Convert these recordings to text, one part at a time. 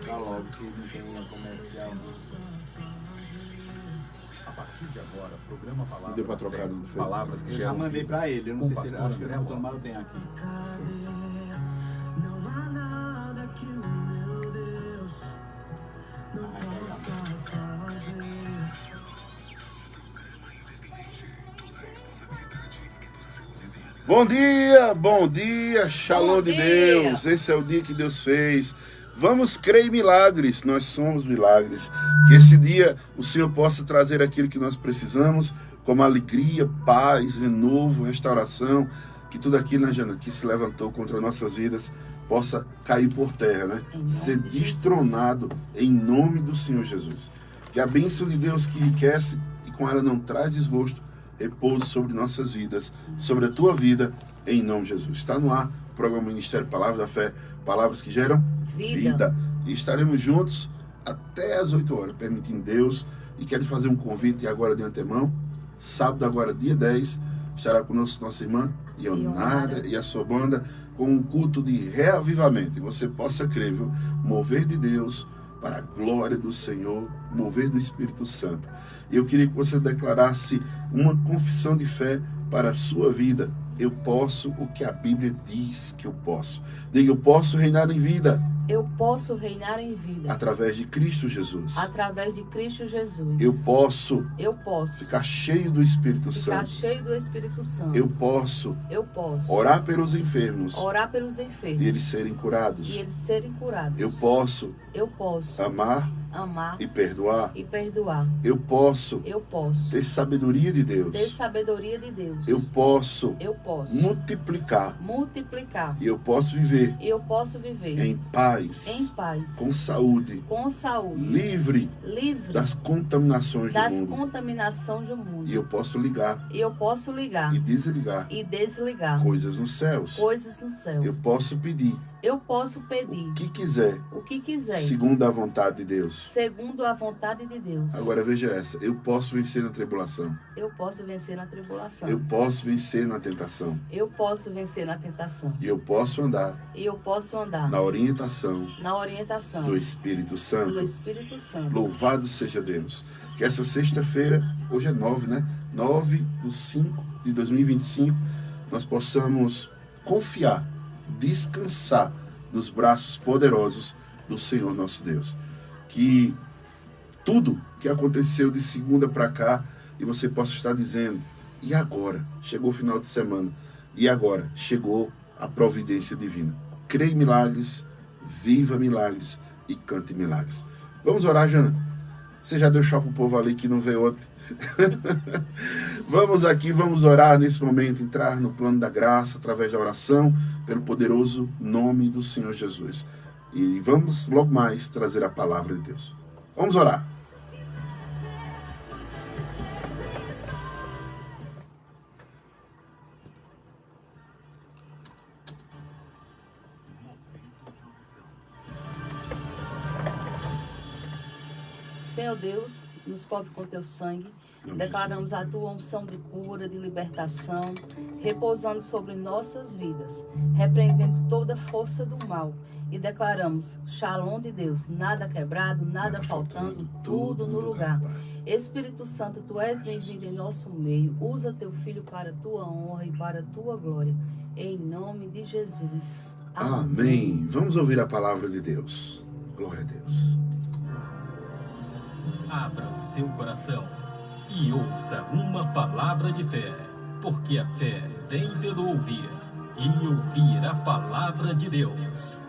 colocar logo que não tem linha comercial. A partir de agora, programa Palavra. Não deu pra trocar, não foi? Palavras que Eu já geram mandei vida. pra ele, eu não sei se ele acha que ele André botou, mas eu Lopes. tenho aqui. Não há nada que o meu Deus não possa fazer. Bom dia, Shalom de Deus. Esse é o dia que Deus fez. Vamos crer em milagres, nós somos milagres. Que esse dia o Senhor possa trazer aquilo que nós precisamos, como alegria, paz, renovo, restauração, que tudo aquilo, né, Jana, que se levantou contra nossas vidas possa cair por terra, né? Ser destronado em nome do Senhor Jesus. Que a bênção de Deus que enriquece e com ela não traz desgosto, repouse sobre nossas vidas, sobre a tua vida, em nome de Jesus. Está no ar o programa Ministério Palavra da Fé, palavras que geram vida. E estaremos juntos até às 8 horas, permitindo Deus. E quero fazer um convite agora de antemão. Sábado, agora dia 10, estará conosco nossa irmã Ionara e a sua banda com um culto de reavivamento. E você possa crer, viu? Mover de Deus para a glória do Senhor, mover do Espírito Santo. E eu queria que você declarasse uma confissão de fé para a sua vida. Eu posso o que a Bíblia diz que eu posso. Diga, eu posso reinar em vida. Eu posso reinar em vida. Através de Cristo Jesus. Através de Cristo Jesus. Eu posso ficar cheio do Espírito Santo. cheio do Espírito Santo. Eu posso orar pelos enfermos. E eles serem curados. Eu posso amar e perdoar. Eu posso ter sabedoria de Deus. Eu posso multiplicar. E eu posso viver em paz, com saúde, livre das contaminações do mundo. E eu posso ligar e desligar coisas nos céus. Eu posso pedir o que quiser, segundo a vontade de Deus. Agora veja essa, eu posso vencer na tribulação. Eu posso vencer na tentação. E eu posso andar na orientação do Espírito Santo. Louvado seja Deus. Que essa sexta-feira, hoje é 9, né? 9/5/2025, nós possamos confiar, descansar nos braços poderosos do Senhor nosso Deus. Que tudo que aconteceu de segunda para cá, e você possa estar dizendo, e agora? Chegou o final de semana. E agora? Chegou a providência divina. Creia em milagres, viva milagres e cante milagres. Vamos orar, Jana? Você já deu chá pro povo ali que não veio ontem? Vamos orar nesse momento, entrar no plano da graça, através da oração, pelo poderoso nome do Senhor Jesus. E vamos logo mais trazer a palavra de Deus. Vamos orar. Senhor Deus, nos cobre com teu sangue. Declaramos a tua unção de cura, de libertação, repousando sobre nossas vidas, repreendendo toda força do mal. E declaramos, Shalom de Deus, nada quebrado, nada faltando, tudo no lugar. Espírito Santo, tu és bem-vindo em nosso meio. Usa teu filho para a tua honra e para a tua glória. Em nome de Jesus. Amém. Vamos ouvir a palavra de Deus. Glória a Deus. Abra o seu coração e ouça uma palavra de fé, porque a fé vem pelo ouvir, e ouvir a palavra de Deus.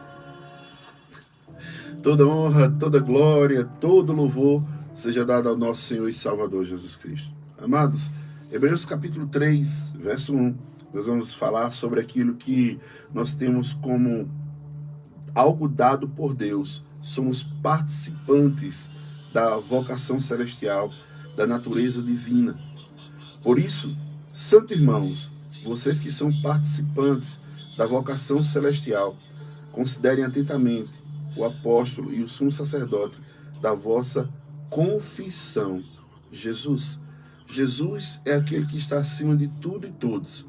Toda honra, toda glória, todo louvor seja dado ao nosso Senhor e Salvador Jesus Cristo. Amados, Hebreus capítulo 3, verso 1, nós vamos falar sobre aquilo que nós temos como algo dado por Deus. Somos participantes da vocação celestial, da natureza divina. Por isso, santos irmãos, vocês que são participantes da vocação celestial, considerem atentamente o apóstolo e o sumo sacerdote da vossa confissão, Jesus. Jesus é aquele que está acima de tudo e todos.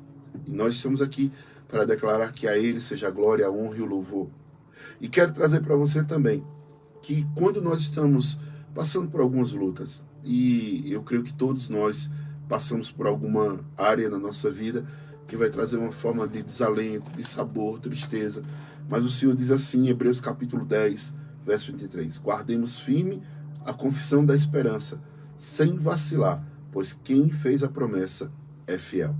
E nós estamos aqui para declarar que a Ele seja a glória, a honra e o louvor. E quero trazer para você também que quando nós estamos passando por algumas lutas, e eu creio que todos nós passamos por alguma área na nossa vida que vai trazer uma forma de desalento, de sabor, tristeza, mas o Senhor diz assim em Hebreus capítulo 10, verso 23, guardemos firme a confissão da esperança, sem vacilar, pois quem fez a promessa é fiel.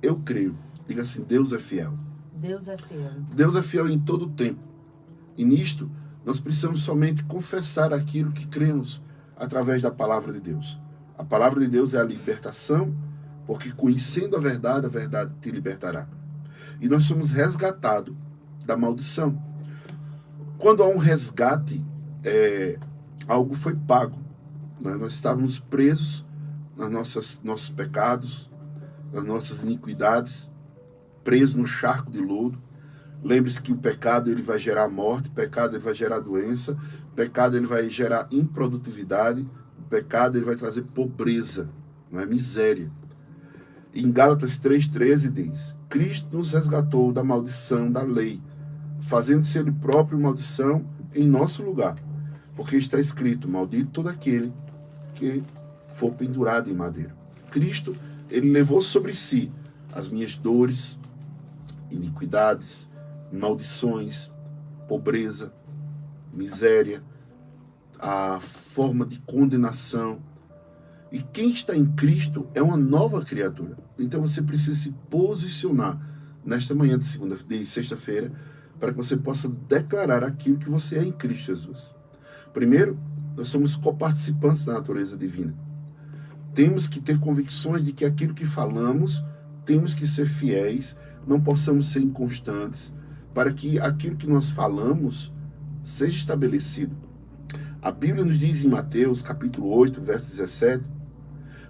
Eu creio, diga assim, Deus é fiel. Deus é fiel. Deus é fiel em todo o tempo. E nisto, nós precisamos somente confessar aquilo que cremos através da palavra de Deus. A palavra de Deus é a libertação, porque conhecendo a verdade te libertará. E nós somos resgatados da maldição. Quando há um resgate, algo foi pago. Né? Nós estávamos presos nos nossos pecados, nas nossas iniquidades, presos no charco de lodo. Lembre-se que o pecado ele vai gerar morte, o pecado ele vai gerar doença, o pecado ele vai gerar improdutividade, o pecado ele vai trazer pobreza, não é? Miséria. Em Gálatas 3,13 diz, Cristo nos resgatou da maldição da lei, fazendo-se ele próprio maldição em nosso lugar. Porque está escrito, maldito todo aquele que for pendurado em madeira. Cristo, ele levou sobre si as minhas dores, iniquidades, maldições, pobreza, miséria, a forma de condenação. E quem está em Cristo é uma nova criatura. Então você precisa se posicionar nesta manhã de sexta-feira para que você possa declarar aquilo que você é em Cristo Jesus. Primeiro, nós somos coparticipantes da natureza divina. Temos que ter convicções de que aquilo que falamos, temos que ser fiéis, não possamos ser inconstantes, para que aquilo que nós falamos seja estabelecido. A Bíblia nos diz em Mateus, capítulo 8, verso 17,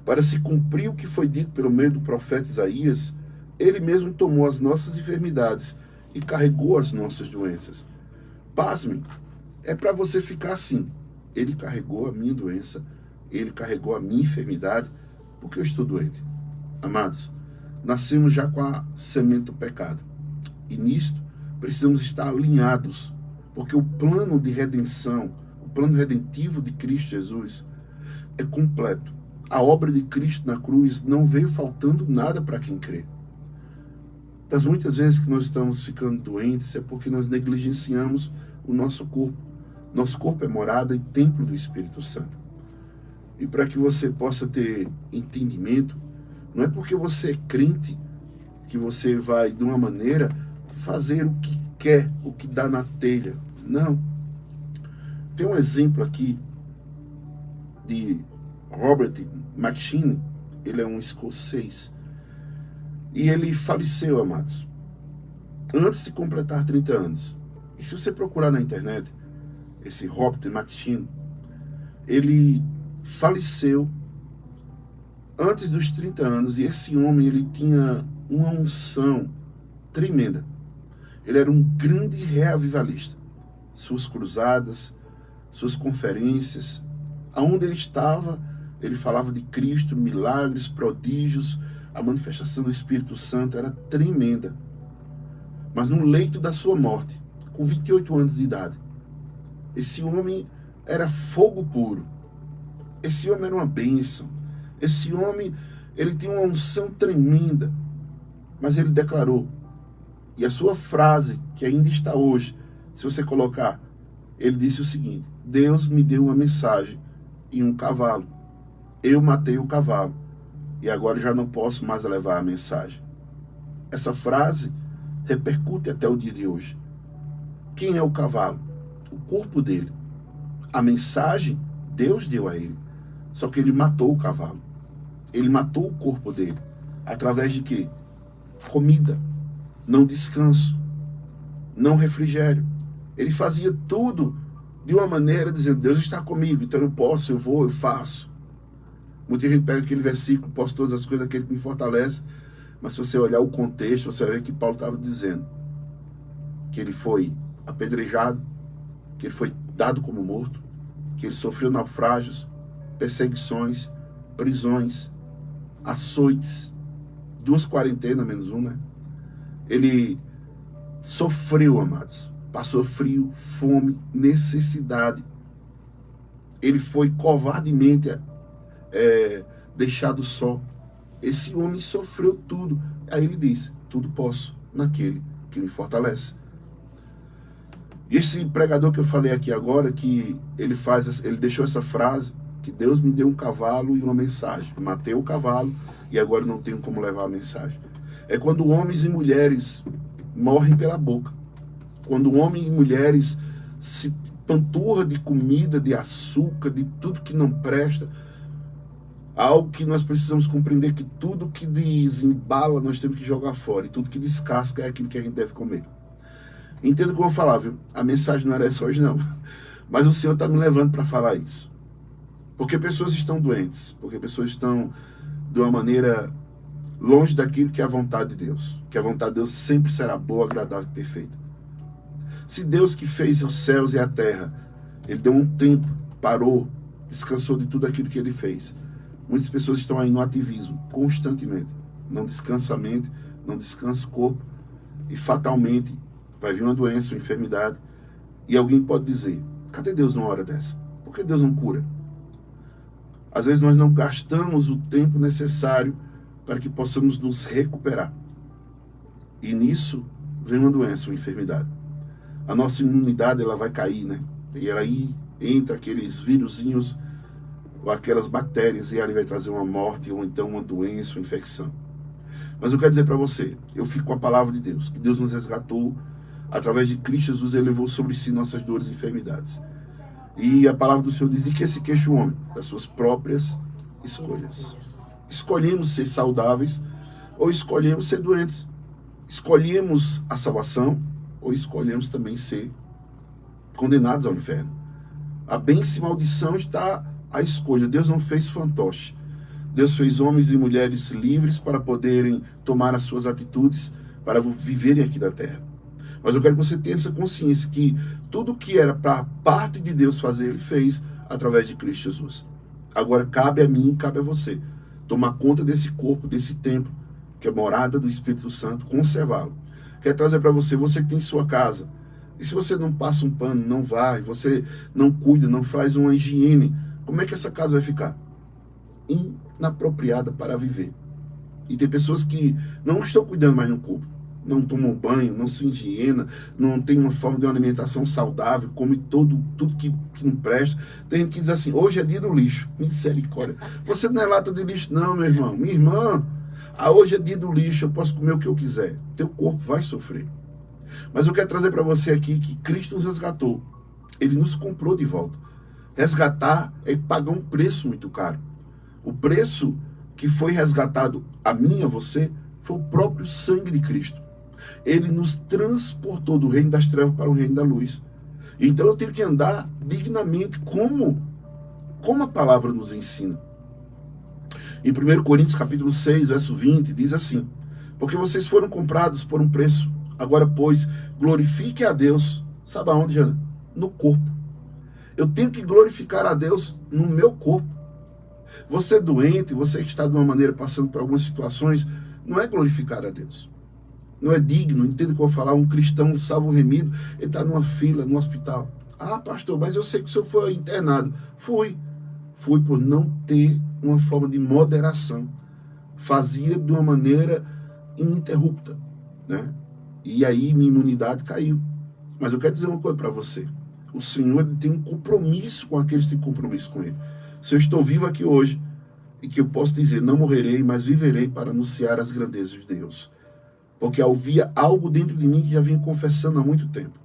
para se cumprir o que foi dito pelo meio do profeta Isaías, ele mesmo tomou as nossas enfermidades e carregou as nossas doenças. Pasmem, é para você ficar assim. Ele carregou a minha doença, ele carregou a minha enfermidade, porque eu estou doente. Amados, nascemos já com a semente do pecado. E nisto, precisamos estar alinhados, porque o plano de redenção, o plano redentivo de Cristo Jesus é completo. A obra de Cristo na cruz não veio faltando nada para quem crê. Das muitas vezes que nós estamos ficando doentes é porque nós negligenciamos o nosso corpo. Nosso corpo é morada e templo do Espírito Santo. E para que você possa ter entendimento, não é porque você é crente que você vai, de uma maneira, fazer o que quer, o que dá na telha. Não. Tem um exemplo aqui de Robert McCheyne, ele é um escocês, e ele faleceu, amados, antes de completar 30 anos. E se você procurar na internet, esse Robert McCheyne, ele faleceu antes dos 30 anos, e esse homem, ele tinha uma unção tremenda. Ele era um grande reavivalista. Suas cruzadas, suas conferências, aonde ele estava, ele falava de Cristo, milagres, prodígios, a manifestação do Espírito Santo era tremenda. Mas no leito da sua morte, com 28 anos de idade, esse homem era fogo puro. Esse homem era uma bênção. Esse homem, ele tinha uma unção tremenda. Mas ele declarou, e a sua frase, que ainda está hoje, se você colocar, ele disse o seguinte: Deus me deu uma mensagem em um cavalo. Eu matei o cavalo e agora já não posso mais levar a mensagem. Essa frase repercute até o dia de hoje. Quem é o cavalo? O corpo dele. A mensagem Deus deu a ele. Só que ele matou o cavalo. Ele matou o corpo dele. Através de quê? Comida, não descanso, não refrigério. Ele fazia tudo de uma maneira dizendo, Deus está comigo, então eu posso, eu vou, eu faço. Muita gente pega aquele versículo, posso todas as coisas, aquele que me fortalece, mas se você olhar o contexto, você vai ver que Paulo estava dizendo que ele foi apedrejado, que ele foi dado como morto, que ele sofreu naufrágios, perseguições, prisões, açoites, 2 quarentenas menos 1, né? Ele sofreu, amados, passou frio, fome, necessidade, ele foi covardemente deixado só. Esse homem sofreu tudo. Aí ele disse, tudo posso naquele que me fortalece. E esse pregador que eu falei aqui agora, que ele deixou essa frase, que Deus me deu um cavalo e uma mensagem. Eu matei o cavalo e agora não tenho como levar a mensagem. É quando homens e mulheres morrem pela boca. Quando homens e mulheres se panturram de comida, de açúcar, de tudo que não presta. Algo que nós precisamos compreender, que tudo que desembala nós temos que jogar fora. E tudo que descasca é aquilo que a gente deve comer. Entendo o que eu vou falar, viu? A mensagem não era essa hoje, não. Mas o Senhor está me levando para falar isso. Porque pessoas estão doentes. Porque pessoas estão de uma maneira longe daquilo que é a vontade de Deus. Que a vontade de Deus sempre será boa, agradável e perfeita. Se Deus que fez os céus e a terra, Ele deu um tempo, parou, descansou de tudo aquilo que Ele fez. Muitas pessoas estão aí no ativismo, constantemente. Não descansa a mente, não descansa o corpo. E fatalmente vai vir uma doença, uma enfermidade. E alguém pode dizer, cadê Deus numa hora dessa? Por que Deus não cura? Às vezes nós não gastamos o tempo necessário para que possamos nos recuperar. E nisso vem uma doença, uma enfermidade. A nossa imunidade ela vai cair, né? E aí entra aqueles vírusinhos ou aquelas bactérias e ali vai trazer uma morte ou então uma doença, uma infecção. Mas eu quero dizer para você, eu fico com a palavra de Deus, que Deus nos resgatou através de Cristo Jesus, Ele levou sobre si nossas dores e enfermidades. E a palavra do Senhor diz que se queixa o homem das suas próprias escolhas. Escolhemos ser saudáveis ou escolhemos ser doentes. Escolhemos a salvação ou escolhemos também ser condenados ao inferno. A bênção e maldição está à escolha. Deus não fez fantoche. Deus fez homens e mulheres livres para poderem tomar as suas atitudes, para viverem aqui na terra. Mas eu quero que você tenha essa consciência que tudo que era para a parte de Deus fazer, Ele fez através de Cristo Jesus. Agora cabe a mim, cabe a você tomar conta desse corpo, desse templo, que é morada do Espírito Santo, conservá-lo. Quero trazer para você, você que tem sua casa, e se você não passa um pano, não varre, você não cuida, não faz uma higiene, como é que essa casa vai ficar? Inapropriada para viver. E tem pessoas que não estão cuidando mais no corpo, não tomam banho, não se higiena, não tem uma forma de uma alimentação saudável, come tudo que não presta. Tem gente que diz assim, hoje é dia do lixo. Misericórdia. Você não é lata de lixo não, meu irmão. Minha irmã, hoje é dia do lixo, eu posso comer o que eu quiser. Teu corpo vai sofrer. Mas eu quero trazer para você aqui que Cristo nos resgatou. Ele nos comprou de volta. Resgatar é pagar um preço muito caro. O preço que foi resgatado a mim e a você foi o próprio sangue de Cristo. Ele nos transportou do reino das trevas para o reino da luz. Então eu tenho que andar dignamente como a palavra nos ensina. Em 1 Coríntios capítulo 6, verso 20, diz assim, porque vocês foram comprados por um preço, agora pois, glorifique a Deus, sabe aonde, Jana? No corpo. Eu tenho que glorificar a Deus no meu corpo. Você doente, você que está de uma maneira passando por algumas situações, não é glorificar a Deus. Não é digno, entende o que eu vou falar? Um cristão salvo remido, ele está numa fila, no hospital. Ah, pastor, mas eu sei que o senhor foi internado. Fui por não ter uma forma de moderação. Fazia de uma maneira ininterrupta, né? E aí minha imunidade caiu. Mas eu quero dizer uma coisa para você. O Senhor ele tem um compromisso com aqueles que têm compromisso com Ele. Se eu estou vivo aqui hoje, e que eu posso dizer, não morrerei, mas viverei para anunciar as grandezas de Deus. Porque havia algo dentro de mim que já vinha confessando há muito tempo.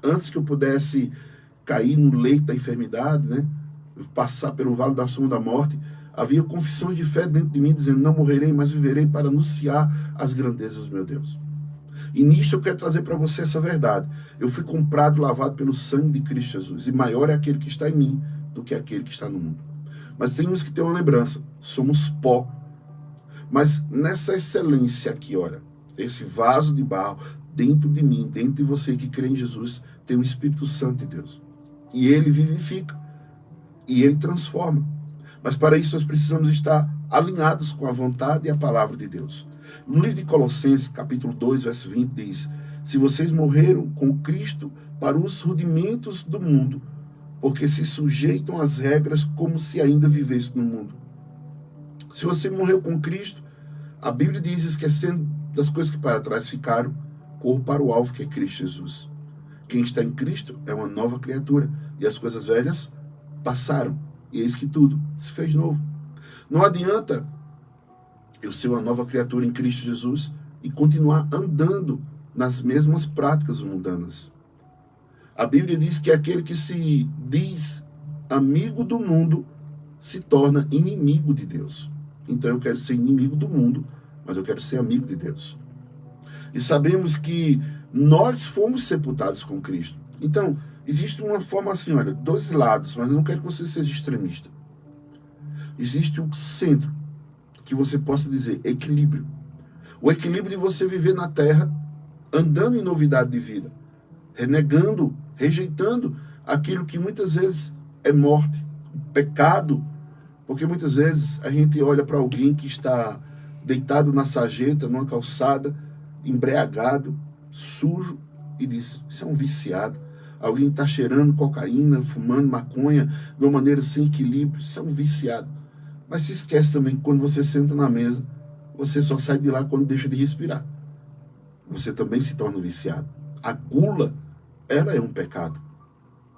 Antes que eu pudesse cair no leito da enfermidade, né, passar pelo vale da sombra da morte, havia confissão de fé dentro de mim, dizendo, não morrerei, mas viverei para anunciar as grandezas do meu Deus. E nisto eu quero trazer para você essa verdade. Eu fui comprado, lavado pelo sangue de Cristo Jesus. E maior é aquele que está em mim do que aquele que está no mundo. Mas temos que ter uma lembrança. Somos pó. Mas nessa excelência aqui, olha, esse vaso de barro, dentro de mim, dentro de você que crê em Jesus, tem o Espírito Santo de Deus. E Ele vivifica. E Ele transforma. Mas para isso nós precisamos estar alinhados com a vontade e a palavra de Deus. No livro de Colossenses, capítulo 2, verso 20, diz, se vocês morreram com Cristo para os rudimentos do mundo, porque se sujeitam às regras como se ainda vivesse no mundo. Se você morreu com Cristo, a Bíblia diz, esquecendo das coisas que para trás ficaram, corra para o alvo que é Cristo Jesus. Quem está em Cristo é uma nova criatura, e as coisas velhas passaram, e eis que tudo se fez novo. Não adianta eu ser uma nova criatura em Cristo Jesus e continuar andando nas mesmas práticas mundanas. A Bíblia diz que aquele que se diz amigo do mundo se torna inimigo de Deus. Então eu quero ser inimigo do mundo, mas eu quero ser amigo de Deus. E sabemos que nós fomos sepultados com Cristo. Então, existe uma forma assim, olha, dois lados, mas eu não quero que você seja extremista. Existe um centro, que você possa dizer equilíbrio. O equilíbrio de você viver na terra, andando em novidade de vida, renegando, rejeitando aquilo que muitas vezes é morte, pecado, porque muitas vezes a gente olha para alguém que está deitado na sarjeta, numa calçada, embriagado, sujo, e diz, isso é um viciado. Alguém está cheirando cocaína, fumando maconha, de uma maneira sem equilíbrio, isso é um viciado. Mas se esquece também que quando você senta na mesa, você só sai de lá quando deixa de respirar. Você também se torna um viciado. A gula, ela é um pecado.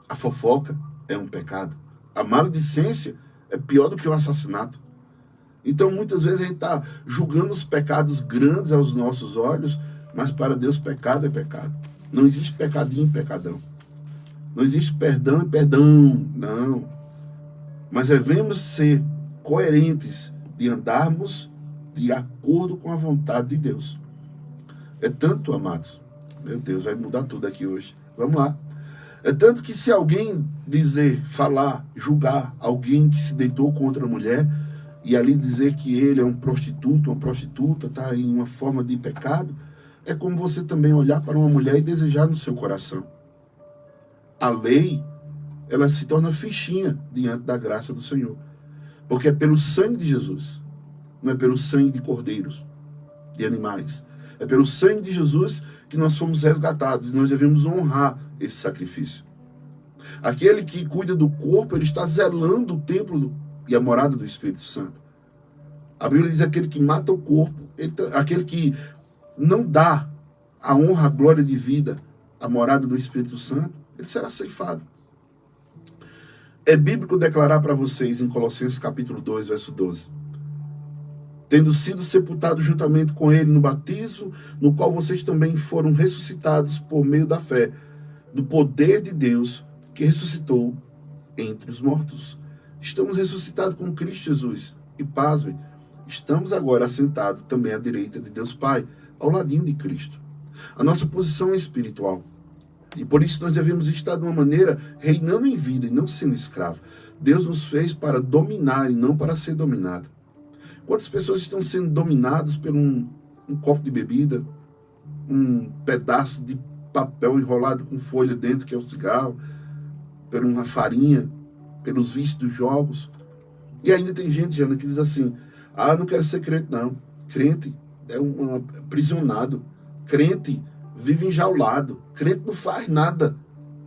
A fofoca é um pecado. A maledicência é pior do que o assassinato. Então, muitas vezes a gente está julgando os pecados grandes aos nossos olhos, mas para Deus pecado é pecado. Não existe pecadinho e pecadão. Não existe perdão e perdão, não. Mas devemos ser coerentes de andarmos de acordo com a vontade de Deus. É tanto, amados, meu Deus, vai mudar tudo aqui hoje. Vamos lá. É tanto que se alguém dizer, falar, julgar alguém que se deitou com outra mulher, e ali dizer que ele é um prostituto, uma prostituta, está em uma forma de pecado, é como você também olhar para uma mulher e desejar no seu coração. A lei, ela se torna fichinha diante da graça do Senhor. Porque é pelo sangue de Jesus, não é pelo sangue de cordeiros, de animais. É pelo sangue de Jesus que nós fomos resgatados e nós devemos honrar esse sacrifício. Aquele que cuida do corpo, ele está zelando o templo e a morada do Espírito Santo. A Bíblia diz aquele que mata o corpo, aquele que não dá a honra, a glória de vida, a morada do Espírito Santo, ele será ceifado. É bíblico declarar para vocês em Colossenses capítulo 2, verso 12. Tendo sido sepultados juntamente com ele no batismo, no qual vocês também foram ressuscitados por meio da fé, do poder de Deus que ressuscitou entre os mortos. Estamos ressuscitados com Cristo Jesus. E pasmem, estamos agora assentados também à direita de Deus Pai, ao ladinho de Cristo. A nossa posição é espiritual. E por isso nós devemos estar de uma maneira reinando em vida e não sendo escravo. Deus nos fez para dominar e não para ser dominado. Quantas pessoas estão sendo dominadas por um copo de bebida, um pedaço de papel enrolado com folha dentro, que é o cigarro, por uma farinha, pelos vícios dos jogos. E ainda tem gente, Jana, que diz assim, eu não quero ser crente, não. Crente é um aprisionado. Crente vive enjaulado. Crente não faz nada.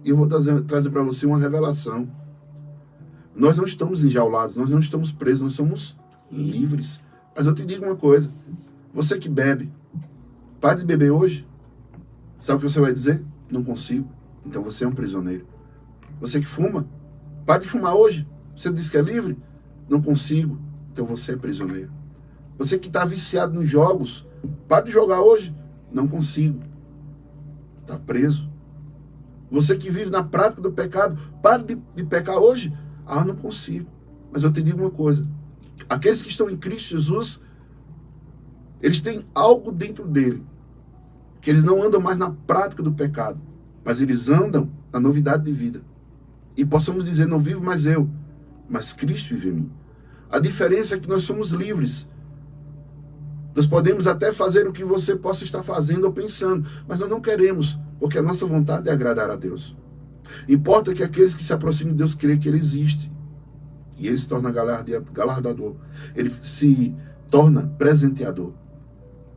E eu vou trazer para você uma revelação. Nós não estamos enjaulados, nós não estamos presos, nós somos livres. Mas eu te digo uma coisa. Você que bebe, pare de beber hoje. Sabe o que você vai dizer? Não consigo. Então você é um prisioneiro. Você que fuma, pare de fumar hoje. Você diz que é livre? Não consigo. Então você é prisioneiro. Você que está viciado nos jogos, pare de jogar hoje. Não consigo. Está preso. Você que vive na prática do pecado, pare de pecar hoje. Não consigo. Mas eu te digo uma coisa. Aqueles que estão em Cristo Jesus, eles têm algo dentro dele. Que eles não andam mais na prática do pecado. Mas eles andam na novidade de vida. E possamos dizer, não vivo mais eu, mas Cristo vive em mim. A diferença é que nós somos livres. Nós podemos até fazer o que você possa estar fazendo ou pensando, mas nós não queremos, porque a nossa vontade é agradar a Deus. Importa que aqueles que se aproximam de Deus creem que Ele existe. E Ele se torna galardador. Ele se torna presenteador.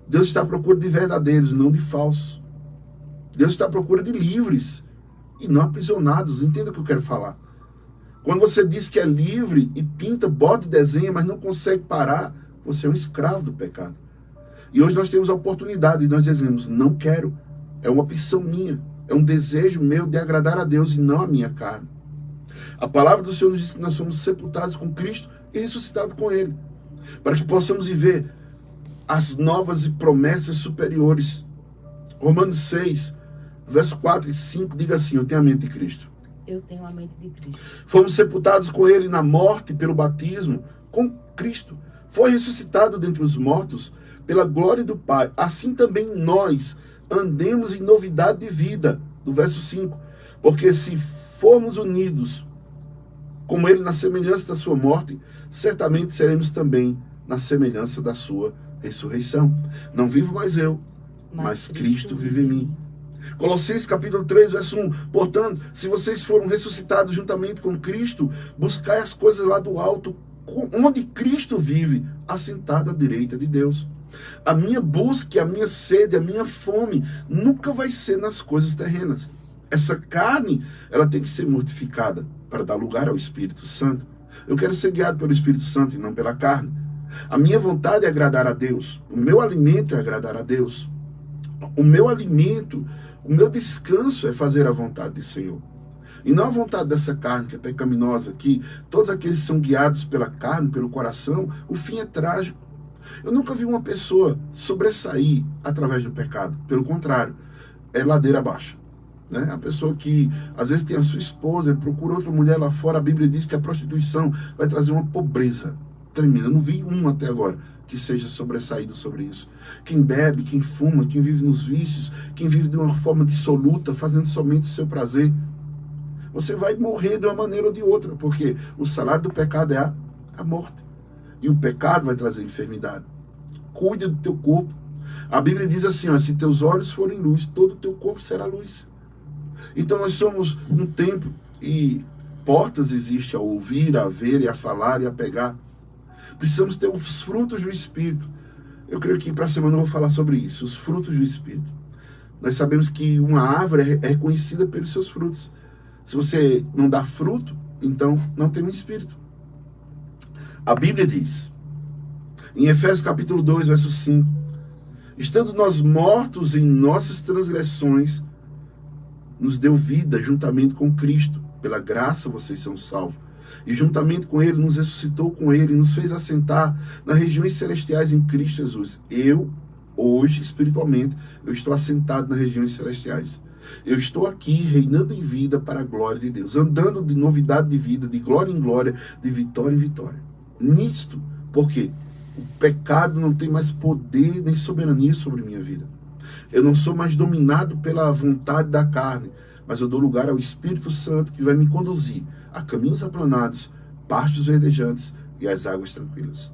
Deus está à procura de verdadeiros, não de falsos. Deus está à procura de livres e não aprisionados. Entenda o que eu quero falar. Quando você diz que é livre e pinta, bota e desenha, mas não consegue parar, você é um escravo do pecado. E hoje nós temos a oportunidade de nós dizemos, não quero. É uma opção minha. É um desejo meu de agradar a Deus e não a minha carne. A palavra do Senhor nos diz que nós somos sepultados com Cristo e ressuscitados com Ele. Para que possamos viver as novas e promessas superiores. Romanos 6, verso 4 e 5, diga assim, eu tenho a mente de Cristo. Eu tenho a mente de Cristo. Fomos sepultados com Ele na morte pelo batismo, com Cristo. Foi ressuscitado dentre os mortos pela glória do Pai. Assim também nós andemos em novidade de vida. Do verso 5. Porque se formos unidos com Ele na semelhança da sua morte, certamente seremos também na semelhança da sua ressurreição. Não vivo mais eu, mas Cristo vive em mim. Colossenses capítulo 3, verso 1. Portanto, se vocês foram ressuscitados juntamente com Cristo, buscai as coisas lá do alto, onde Cristo vive, assentado à direita de Deus. A minha busca, a minha sede, a minha fome nunca vai ser nas coisas terrenas. Essa carne, ela tem que ser mortificada para dar lugar ao Espírito Santo. Eu quero ser guiado pelo Espírito Santo e não pela carne. A minha vontade é agradar a Deus. O meu alimento é agradar a Deus. O meu alimento, o meu descanso é fazer a vontade do Senhor. E não a vontade dessa carne que é pecaminosa, que todos aqueles que são guiados pela carne, pelo coração, o fim é trágico. Eu nunca vi uma pessoa sobressair através do pecado. Pelo contrário, é ladeira abaixo. Né? A pessoa que às vezes tem a sua esposa, procura outra mulher lá fora, a Bíblia diz que a prostituição vai trazer uma pobreza tremenda. Eu não vi um até agora que seja sobressaído sobre isso. Quem bebe, quem fuma, quem vive nos vícios, quem vive de uma forma dissoluta, fazendo somente o seu prazer, você vai morrer de uma maneira ou de outra, porque o salário do pecado é a morte. E o pecado vai trazer enfermidade. Cuida do teu corpo. A Bíblia diz assim, ó, se teus olhos forem luz, todo o teu corpo será luz. Então nós somos um templo e portas existem a ouvir, a ver, e a falar e a pegar. Precisamos ter os frutos do Espírito. Eu creio que para a semana eu vou falar sobre isso, os frutos do Espírito. Nós sabemos que uma árvore é reconhecida pelos seus frutos. Se você não dá fruto, então não tem um Espírito. A Bíblia diz, em Efésios capítulo 2, verso 5, estando nós mortos em nossas transgressões, nos deu vida juntamente com Cristo. Pela graça vocês são salvos. E juntamente com Ele, nos ressuscitou com Ele, nos fez assentar nas regiões celestiais em Cristo Jesus. Eu, hoje, espiritualmente, eu estou assentado nas regiões celestiais. Eu estou aqui reinando em vida para a glória de Deus, andando de novidade de vida, de glória em glória, de vitória em vitória. Nisto, porque o pecado não tem mais poder nem soberania sobre minha vida. Eu não sou mais dominado pela vontade da carne, mas eu dou lugar ao Espírito Santo que vai me conduzir a caminhos aplanados, pastos verdejantes e às águas tranquilas.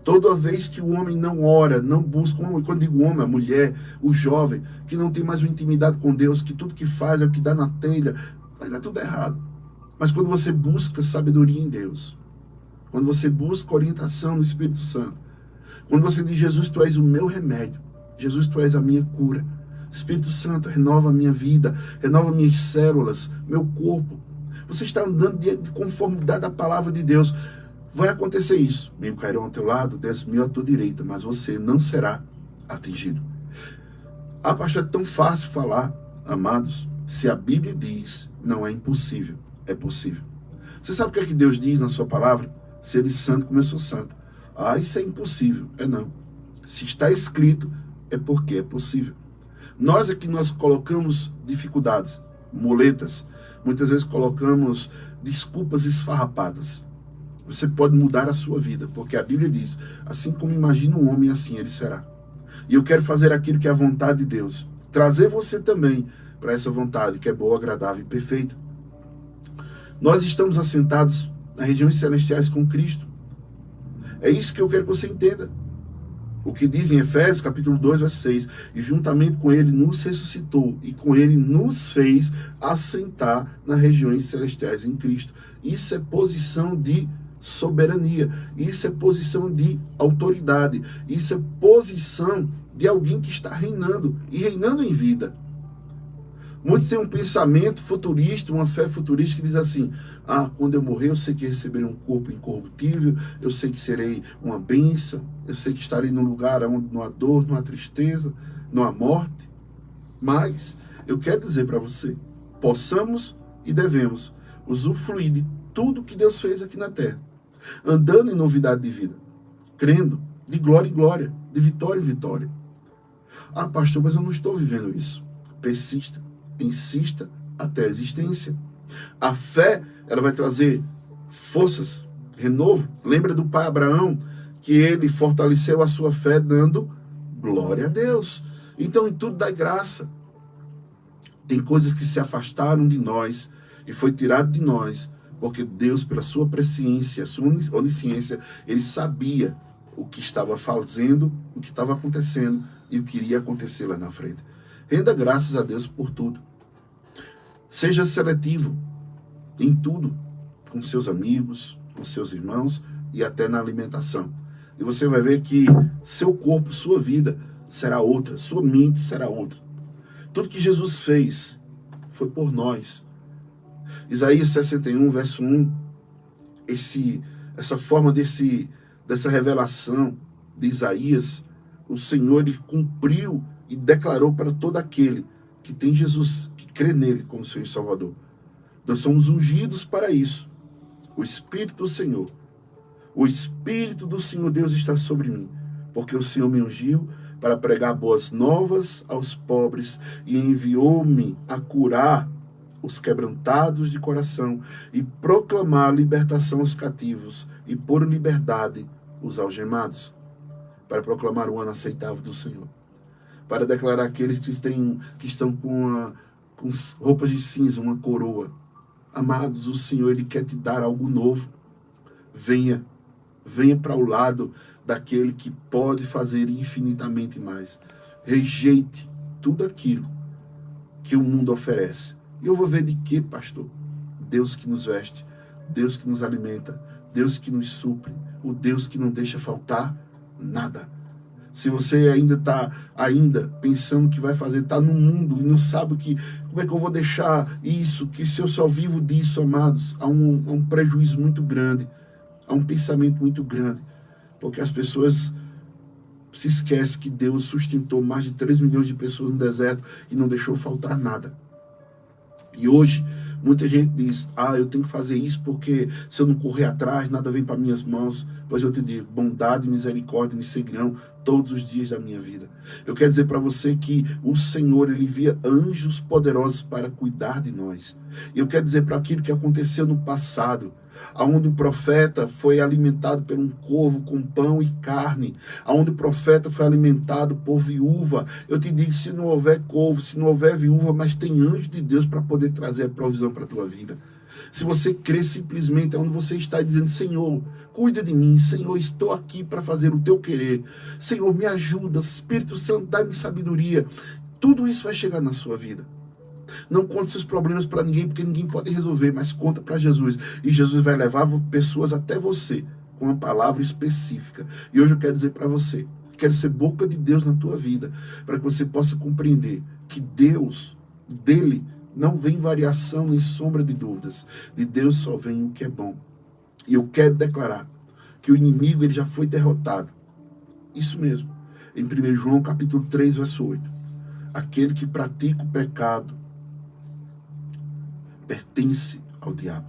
Toda vez que o homem não ora, não busca, quando digo homem, a mulher, o jovem, que não tem mais uma intimidade com Deus, que tudo que faz é o que dá na telha, vai dar tudo errado. Mas quando você busca sabedoria em Deus, quando você busca orientação no Espírito Santo, quando você diz, Jesus, tu és o meu remédio, Jesus, tu és a minha cura, Espírito Santo, renova a minha vida, renova minhas células, meu corpo, você está andando de conformidade à palavra de Deus, vai acontecer isso, 1000 cairão ao teu lado, 10.000 à tua direita, mas você não será atingido. Ah, pastor, é tão fácil falar, amados, se a Bíblia diz, não é impossível, é possível. Você sabe o que é que Deus diz na sua palavra? Ser de santo como eu sou santo. Ah, isso é impossível. É não. Se está escrito, é porque é possível. Nós é que nós colocamos dificuldades, muletas. Muitas vezes colocamos desculpas esfarrapadas. Você pode mudar a sua vida, porque a Bíblia diz, assim como imagina um homem, assim ele será. E eu quero fazer aquilo que é a vontade de Deus. Trazer você também para essa vontade, que é boa, agradável e perfeita. Nós estamos assentados nas regiões celestiais com Cristo. É isso que eu quero que você entenda. O que diz em Efésios capítulo 2, verso 6, e juntamente com Ele nos ressuscitou, e com Ele nos fez assentar nas regiões celestiais em Cristo. Isso é posição de soberania, isso é posição de autoridade, isso é posição de alguém que está reinando, e reinando em vida. Muitos têm um pensamento futurista, uma fé futurista que diz assim: quando eu morrer eu sei que receberei um corpo incorruptível, eu sei que serei uma bênção, eu sei que estarei num lugar onde não há dor, não há tristeza, não há morte. Mas eu quero dizer para você, possamos e devemos usufruir de tudo que Deus fez aqui na terra, andando em novidade de vida, crendo de glória em glória, de vitória em vitória. Pastor, mas eu não estou vivendo isso. Persista, insista até a existência. A fé, ela vai trazer forças, renovo. Lembra do pai Abraão, que ele fortaleceu a sua fé dando glória a Deus. Então, em tudo dá graça. Tem coisas que se afastaram de nós e foi tirado de nós, porque Deus, pela sua presciência, sua onisciência, ele sabia o que estava fazendo, o que estava acontecendo e o que iria acontecer lá na frente. Renda graças a Deus por tudo. Seja seletivo em tudo, com seus amigos, com seus irmãos e até na alimentação. E você vai ver que seu corpo, sua vida será outra, sua mente será outra. Tudo que Jesus fez foi por nós. Isaías 61, verso 1, essa forma dessa revelação de Isaías, o Senhor ele cumpriu e declarou para todo aquele que tem Jesus, que crê nele como Senhor e Salvador. Nós somos ungidos para isso. O Espírito do Senhor. O Espírito do Senhor Deus está sobre mim, porque o Senhor me ungiu para pregar boas novas aos pobres e enviou-me a curar os quebrantados de coração e proclamar a libertação aos cativos e pôr em liberdade os algemados, para proclamar o ano aceitável do Senhor, para declarar aqueles que estão com roupas de cinza, uma coroa. Amados, o Senhor ele quer te dar algo novo. Venha para o lado daquele que pode fazer infinitamente mais. Rejeite tudo aquilo que o mundo oferece. E eu vou ver de que, pastor? Deus que nos veste, Deus que nos alimenta, Deus que nos supre, o Deus que não deixa faltar nada. Se você ainda está pensando que vai fazer, está no mundo e não sabe como é que eu vou deixar isso, que se eu só vivo disso, amados, há um prejuízo muito grande, há um pensamento muito grande, porque as pessoas se esquecem que Deus sustentou mais de 3 milhões de pessoas no deserto e não deixou faltar nada. E hoje, muita gente diz, eu tenho que fazer isso porque se eu não correr atrás, nada vem para minhas mãos. Pois eu te digo, bondade e misericórdia me seguirão todos os dias da minha vida. Eu quero dizer para você que o Senhor, ele envia anjos poderosos para cuidar de nós. E eu quero dizer para aquilo que aconteceu no passado, aonde o profeta foi alimentado por um corvo com pão e carne, aonde o profeta foi alimentado por viúva. Eu te digo, se não houver corvo, se não houver viúva, mas tem anjo de Deus para poder trazer a provisão para a tua vida. Se você crê simplesmente onde você está dizendo, Senhor, cuida de mim, Senhor, estou aqui para fazer o teu querer, Senhor, me ajuda, Espírito Santo, dá-me sabedoria, tudo isso vai chegar na sua vida. Não conte seus problemas para ninguém, porque ninguém pode resolver, mas conta para Jesus. E Jesus vai levar pessoas até você com uma palavra específica. E hoje eu quero dizer para você, quero ser boca de Deus na tua vida, para que você possa compreender que Deus, dele, não vem variação nem sombra de dúvidas. De Deus só vem o que é bom. E eu quero declarar que o inimigo ele já foi derrotado. Isso mesmo. Em 1 João capítulo 3, verso 8. Aquele que pratica o pecado pertence ao diabo,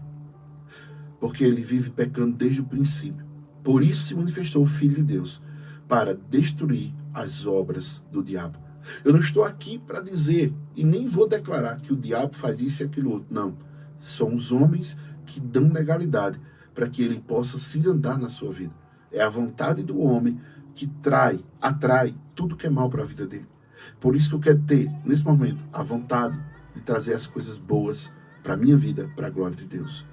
porque ele vive pecando desde o princípio. Por isso se manifestou o Filho de Deus, para destruir as obras do diabo. Eu não estou aqui para dizer, e nem vou declarar que o diabo faz isso e aquilo outro. Não. São os homens que dão legalidade para que ele possa se andar na sua vida. É a vontade do homem que atrai tudo que é mal para a vida dele. Por isso que eu quero ter, nesse momento, a vontade de trazer as coisas boas para a minha vida, para a glória de Deus.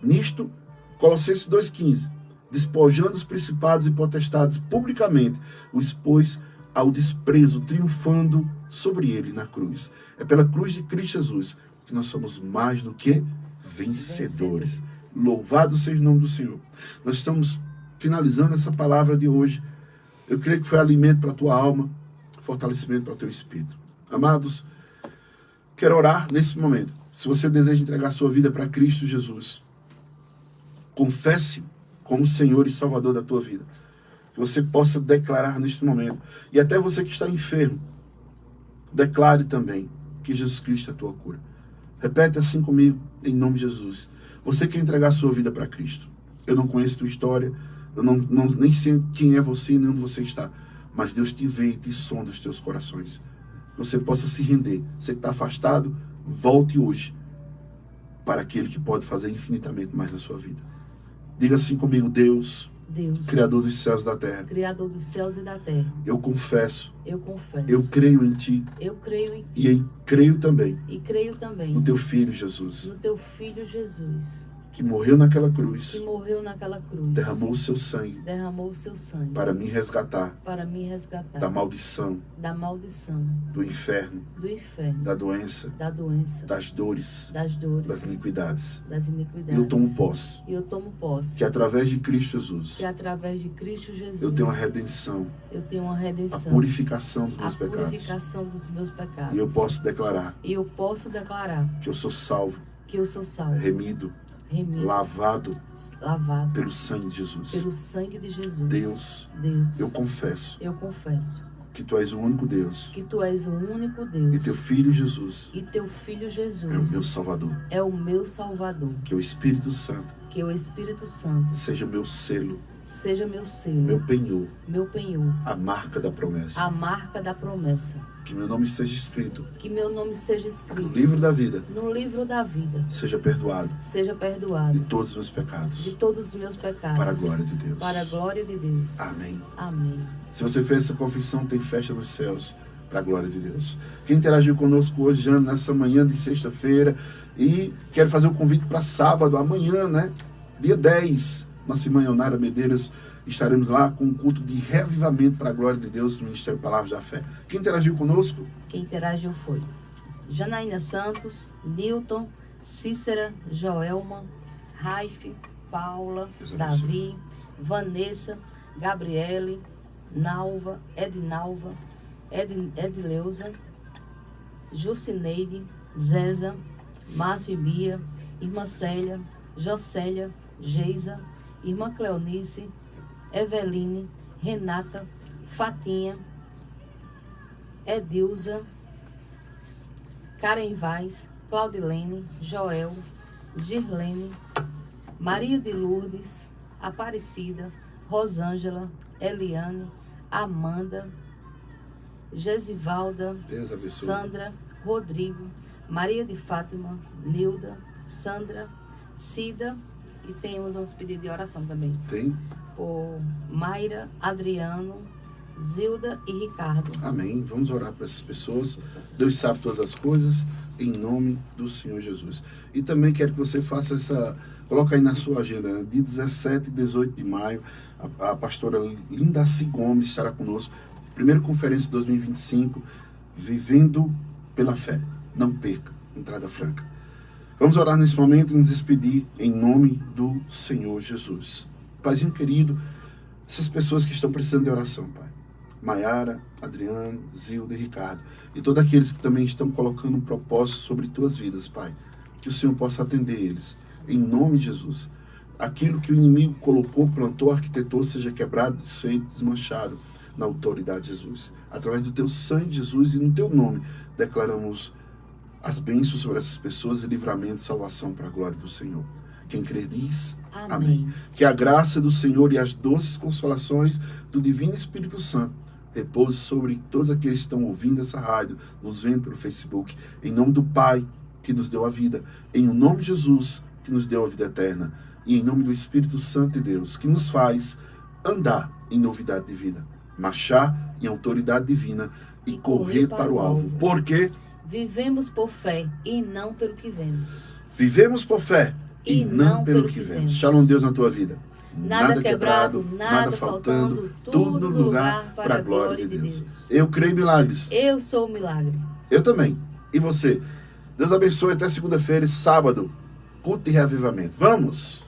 Nisto, Colossenses 2,15, despojando os principados e potestades publicamente, o expôs ao desprezo, triunfando sobre ele na cruz. É pela cruz de Cristo Jesus que nós somos mais do que vencedores. Louvado seja o nome do Senhor. Nós estamos finalizando essa palavra de hoje. Eu creio que foi alimento para a tua alma, fortalecimento para o teu espírito. Amados, quero orar nesse momento. Se você deseja entregar sua vida para Cristo Jesus, confesse como Senhor e Salvador da tua vida. Que você possa declarar neste momento. E até você que está enfermo, declare também que Jesus Cristo é a tua cura. Repete assim comigo, em nome de Jesus. Você quer entregar sua vida para Cristo. Eu não conheço tua história, eu nem sei quem é você e nem onde você está. Mas Deus te vê e te sonda os teus corações. Que você possa se render. Você que está afastado, volte hoje para aquele que pode fazer infinitamente mais na sua vida. Diga assim comigo, Deus, Criador dos céus e da terra. Criador dos céus e da terra. Eu confesso. Eu confesso. Eu creio em Ti. Eu creio em Ti. E creio também. E creio também. No Teu Filho Jesus. No Teu Filho Jesus. Que morreu naquela cruz. Que morreu naquela cruz. Derramou o seu sangue. Derramou o seu sangue. Para me resgatar. Para me resgatar. Da maldição. Da maldição. Do inferno. Do inferno. Da doença. Da doença. Das dores. Das dores. Das iniquidades. Das iniquidades. E eu tomo posse. E eu tomo posse. Que através de Cristo Jesus. Que através de Cristo Jesus. Eu tenho uma redenção. Eu tenho uma redenção. A purificação dos meus pecados. A purificação dos meus pecados. E eu posso declarar. E eu posso declarar. Que eu sou salvo. Que eu sou salvo. Remido. Lavado pelo sangue de Jesus. Pelo sangue de Jesus. Deus, eu confesso que Tu és o único Deus. Que Tu és o único Deus. E Teu Filho Jesus. E Teu Filho Jesus. É o meu Salvador. É o meu Salvador. Que o Espírito Santo. Que o Espírito Santo. Seja meu selo. Seja meu selo. Meu penhor. Meu penhor. A marca da promessa. A marca da promessa. Que meu nome seja escrito. Que meu nome seja escrito. No livro da vida. No livro da vida. Seja perdoado. Seja perdoado. De todos os meus pecados. De todos os meus pecados. Para a glória de Deus. Para a glória de Deus. Amém. Amém. Se você fez essa confissão, tem festa nos céus. Para a glória de Deus. Quem interagiu conosco hoje, Jana, nessa manhã de sexta-feira. E quero fazer um convite para sábado, amanhã, né? Dia 10. Nossa irmã Ionara Medeiros. Estaremos lá com um culto de revivamento para a glória de Deus no Ministério Palavras da Fé. Quem interagiu conosco? Quem interagiu foi Janaína Santos, Newton, Cícera, Joelma, Raife, Paula, Davi, Vanessa, Gabriele, Nalva, Edinalva, Edileuza, Jucineide, Zéza, Márcio e Bia, Irmã Célia, Jocélia, Geisa, Irmã Cleonice, Eveline, Renata, Fatinha, Edilza, Karen Vaz, Claudilene, Joel, Girlene, Maria de Lourdes, Aparecida, Rosângela, Eliane, Amanda, Gesivalda, Sandra, Rodrigo, Maria de Fátima, Nilda, Sandra, Cida. E temos uns pedidos de oração também. Tem? Por Mayra, Adriano, Zilda e Ricardo. Amém. Vamos orar para essas pessoas. Deus sabe todas as coisas, em nome do Senhor Jesus. E também quero que você faça essa... Coloca aí na sua agenda, né? De 17 e 18 de maio, a pastora Lindaci Gomes estará conosco. Primeira conferência de 2025, Vivendo pela Fé. Não perca, entrada franca. Vamos orar nesse momento e nos despedir em nome do Senhor Jesus. Paizinho querido, essas pessoas que estão precisando de oração, Pai. Maiara, Adriano, Zilda e Ricardo. E todos aqueles que também estão colocando um propósito sobre tuas vidas, Pai. Que o Senhor possa atender eles. Em nome de Jesus. Aquilo que o inimigo colocou, plantou, arquitetou, seja quebrado, desfeito, desmanchado na autoridade de Jesus. Através do teu sangue, Jesus, e no teu nome, declaramos as bênçãos sobre essas pessoas e livramento e salvação para a glória do Senhor. Quem crer diz, amém. Que a graça do Senhor e as doces consolações do Divino Espírito Santo repouse sobre todos aqueles que estão ouvindo essa rádio, nos vendo pelo Facebook, em nome do Pai, que nos deu a vida, em nome de Jesus, que nos deu a vida eterna, e em nome do Espírito Santo de Deus, que nos faz andar em novidade de vida, marchar em autoridade divina e correr para o alvo. Porque vivemos por fé e não pelo que vemos. Vivemos por fé e não pelo que vemos. Shalom, Deus, na tua vida. Nada quebrado, nada faltando, tudo no lugar para a glória de Deus. Eu creio em milagres. Eu sou o milagre. Eu também. E você? Deus abençoe até segunda-feira e sábado. Culto de reavivamento. Vamos!